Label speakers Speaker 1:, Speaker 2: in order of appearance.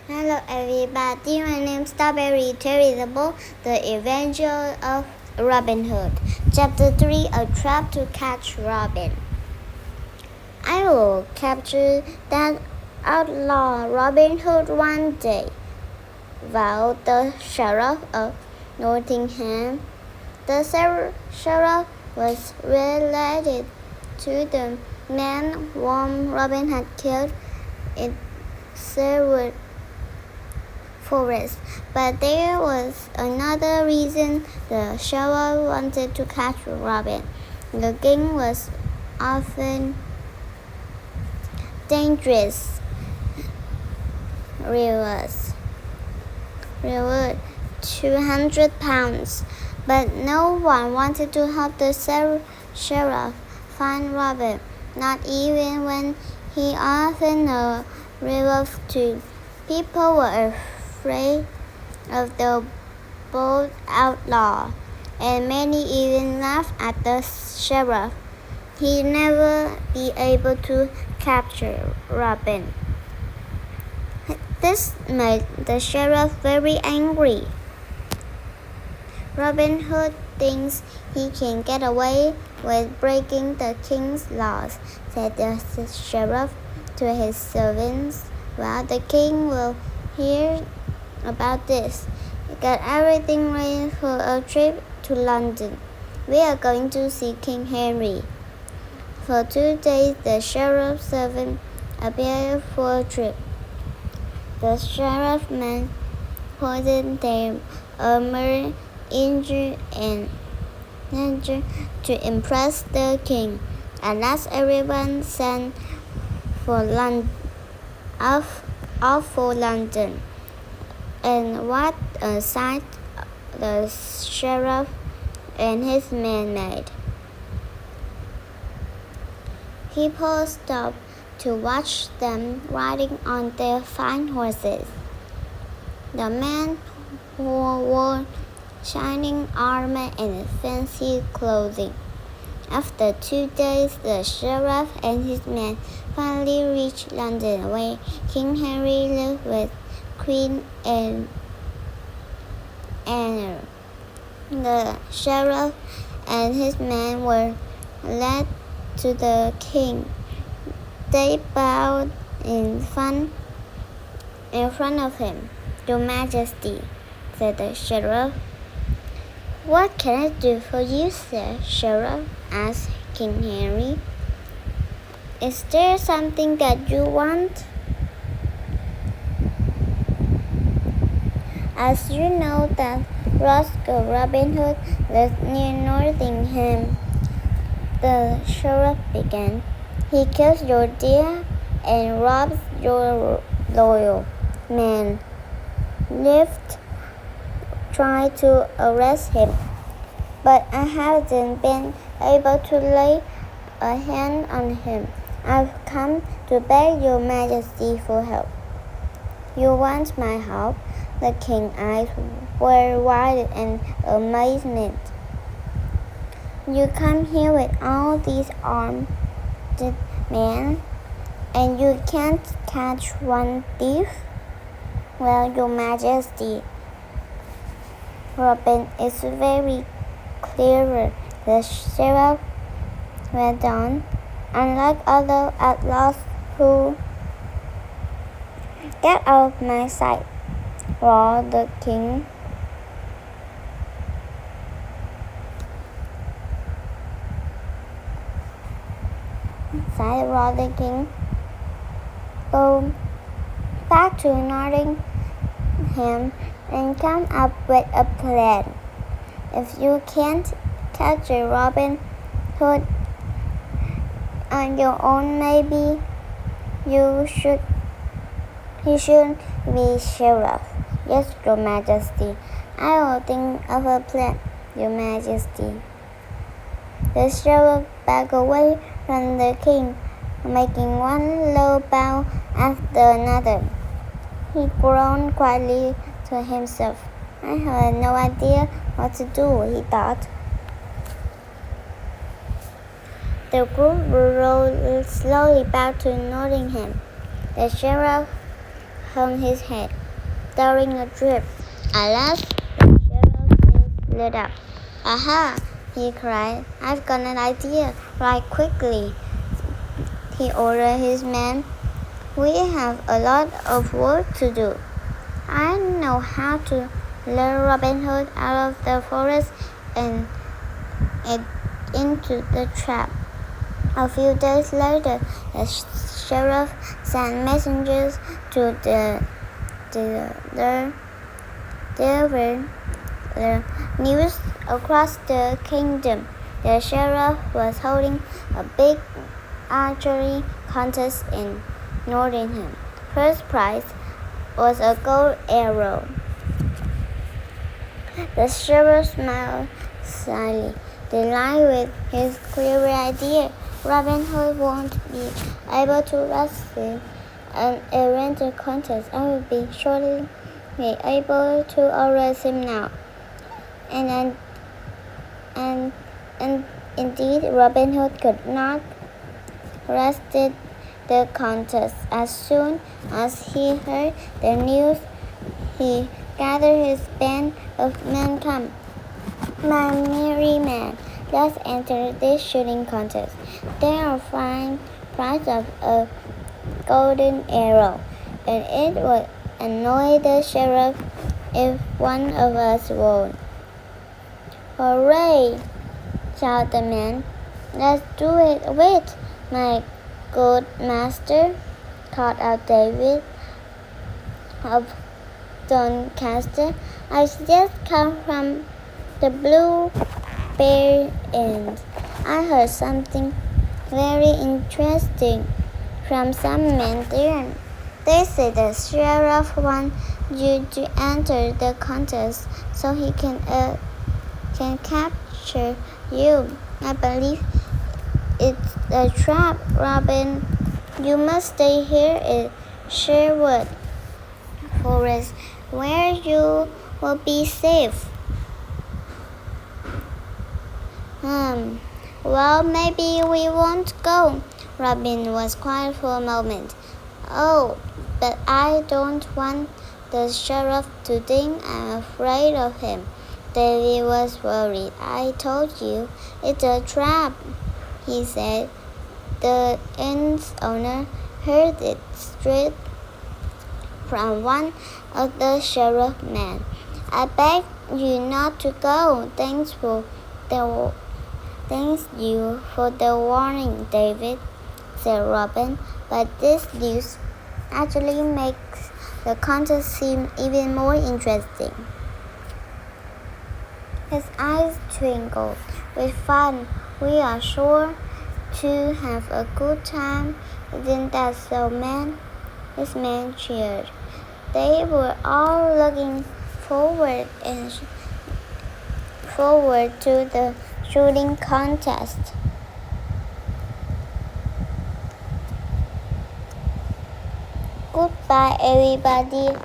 Speaker 1: Hello everybody, my name is Strawberry Terrible, the Adventure of Robin Hood. Chapter 3, A Trap to Catch Robin. I will capture that outlaw Robin Hood one day, vowed the Sheriff of Nottingham. The sheriff was related to the man whom Robin had killed in Sherwood Forest, but there was another reason the sheriff wanted to catch Robin. The king was often dangerous. Reward £200, but no one wanted to help the sheriff find Robin, not even when he offered a reward too. People were afraid of the bold outlaw, and many even laughed at the sheriff. He'd never be able to capture Robin. This made the sheriff very angry. Robin Hood thinks he can get away with breaking the king's laws, said the sheriff to his servants. Well, the king will hear about this. Get everything ready for a trip to London. We are going to see King Henry. For 2 days, the sheriff's servant appeared for a trip. The sheriff men poisoned their armor, injured and danger to impress the king. At last, everyone sent for off for London. And what a sight the sheriff and his men made. People stopped to watch them riding on their fine horses. The men who wore shining armor and fancy clothing. After 2 days, the sheriff and his men finally reached London, where King Henry lived with Queen Anne. The sheriff and his men were led to the king. They bowed in front of him. "Your Majesty," said the sheriff. "What can I do for you, sir?" Sheriff asked King Henry. "Is there something that you want?" "As you know that rascal Robin Hood lives near Nottingham," the sheriff began. "He kills your deer and robs your loyal men. We've tried to arrest him, but I haven't been able to lay a hand on him. I've come to beg your Majesty for help." "You want my help?" The king's eyes were wide in amazement. "You come here with all these armed men, and you can't catch one thief?" "Well, your Majesty, Robin is very clever," the sheriff went on. "Unlike other outlaws who—" "Get out of my sight," roared the king. "Go back to Nottingham and come up with a plan. If you can't catch a Robin Hood on your own, maybe you should be sheriff." "Yes, your Majesty. I will think of a plan, your Majesty." The sheriff backed away from the king, making one low bow after another. He groaned quietly to himself. "I have no idea what to do," he thought. The group rode slowly back to Nottingham. The sheriff hung his head, staring adrift. At last, the sheriff's face lit up. Aha! He cried. I've got an idea. Write quickly. He ordered his men. We have a lot of work to do. I know how to lure Robin Hood out of the forest and into the trap. A few days later, the sheriff sent messengers to deliver the news across the kingdom. The sheriff was holding a big archery contest in Nottingham. First prize was a gold arrow. The sheriff smiled slyly, delighted with his clever idea. Robin Hood won't be able to resist an errant contest. I will be surely be able to arrest him now. And indeed, Robin Hood could not resist the contest. As soon as he heard the news, he gathered his band of men. Come, my merry men, let's enter this shooting contest. There are fine prize of a golden arrow, and it would annoy the sheriff if one of us won. Hooray! Shouted the men. Let's do it. Wait, my good master, called out David of Doncaster. I just come from the Blue Bear Inn. I heard something very interesting from some men there. They say the sheriff wants you to enter the contest so he can capture you. I believe it's a trap, Robin. You must stay here in Sherwood Forest, where you will be safe. Well, maybe we won't go. Robin was quiet for a moment. Oh, but I don't want the sheriff to think I'm afraid of him. Davy was worried. I told you, it's a trap, he said. The inn's owner heard it straight from one of the sheriff's men. I beg you not to go. Thanks you for the warning, David, said Robin. But this news actually makes the contest seem even more interesting. His eyes twinkled with fun. We are sure to have a good time. Isn't that so, man? His men cheered. They were all looking forward to the shooting contest. Goodbye, everybody.